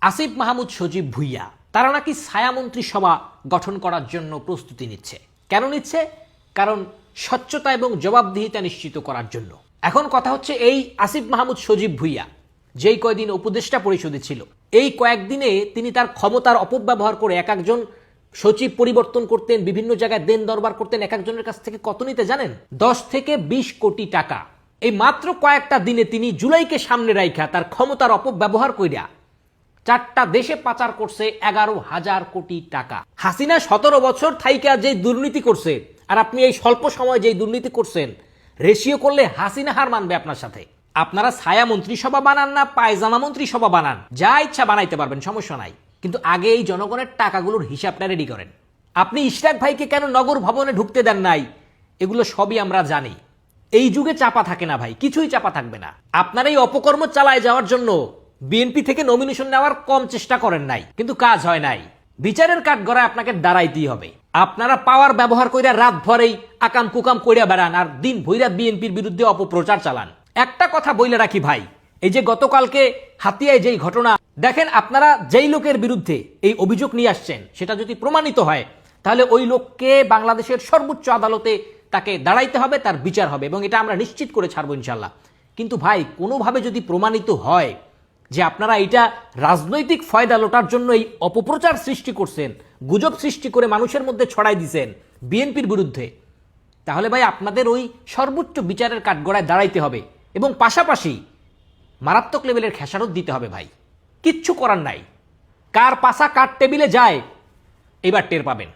আসিফ মাহমুদ সজীব ভুইয়া তারা নাকি ছায়ামন্ত্রী সভা গঠন করার জন্য প্রস্তুতি নিচ্ছে। কেন নিচ্ছে? কারণ স্বচ্ছতা এবং জবাবদিহিতা নিশ্চিত করার জন্য। এখন কথা হচ্ছে, এই আসিফ মাহমুদ সজীব ভুইয়া যেই কয়দিন উপদেষ্টা পরিষদে ছিল, এই কয়েকদিনে তিনি তার ক্ষমতার অপব্যবহার করে এক একজন সচিব পরিবর্তন করতেন, বিভিন্ন জায়গায় দেন দরবার করতেন। এক একজনের কাছ থেকে কত নিতে জানেন? 10 থেকে 20 কোটি টাকা। এই মাত্র কয়েকটা দিনে তিনি জুলাইকে সামনে রাইখা তার ক্ষমতার অপব্যবহার কইরা 4টা দেশে পাচার করছে 11,000 কোটি টাকা। হাসিনা 17 বছর থাইকা যে দুর্নীতি করছে, আর আপনি এই স্বল্প সময়ে যে দুর্নীতি করছেন, রেশিও করলে হাসিনা হার মানবে আপনার সাথে। আপনারা ছায়া মন্ত্রিসভা বানান না পায়জামা মন্ত্রিসভা বানান, যা ইচ্ছা বানাইতে পারবেন, সমস্যা নাই, কিন্তু আগে এই জনগণের টাকাগুলোর হিসাবটা রেডি করেন। আপনি ইশরাক ভাইকে কেন নগর ভবনে ঢুকতে দেন নাই, এগুলো সবই আমরা জানি। এই যুগে চাপা থাকে না ভাই, কিছুই চাপা থাকবে না। আপনার এই অপকর্ম চালায় যাওয়ার জন্য বিএনপি থেকে নমিনেশন নেওয়ার কম চেষ্টা করেন নাই, কিন্তু কাজ হয় নাই। বিচারের কাঠগড়ায় আপনাকে দাঁড়াইতেই হবে। আপনারা পাওয়ার ব্যবহার কইরা রাত ভরেই আকাম কুকাম কইরা বেড়ান, আর দিন ভইরা বিএনপির বিরুদ্ধে অপপ্রচার চালান। একটা কথা বইলে রাখি ভাই, এই যে গতকালকে হাতিয়ায় যেই ঘটনা দেখেন, আপনারা যেই লোকের বিরুদ্ধে এই অভিযোগ নিয়ে আসছেন, সেটা যদি প্রমাণিত হয়, তাহলে ওই লোককে বাংলাদেশের সর্বোচ্চ আদালতে তাকে দাঁড়াইতে হবে, তার বিচার হবে, এবং এটা আমরা নিশ্চিত করে ছাড়বো ইনশাল্লাহ। কিন্তু ভাই, কোনোভাবে যদি প্রমাণিত হয় যে আপনারা এটা রাজনৈতিক ফয়দা লোটার জন্য এই অপপ্রচার সৃষ্টি করছেন, গুজব সৃষ্টি করে মানুষের মধ্যে ছড়াই দিয়েছেন বিএনপির বিরুদ্ধে, তাহলে ভাই আপনাদের ওই সর্বোচ্চ বিচারের কাঠগড়ায় দাঁড়াইতে হবে, এবং পাশাপাশি মারাত্মক লেভেলের খেসারত দিতে হবে ভাই। কিচ্ছু করার নাই। কার পাশা কার টেবিলে যায় এবার টের পাবেন।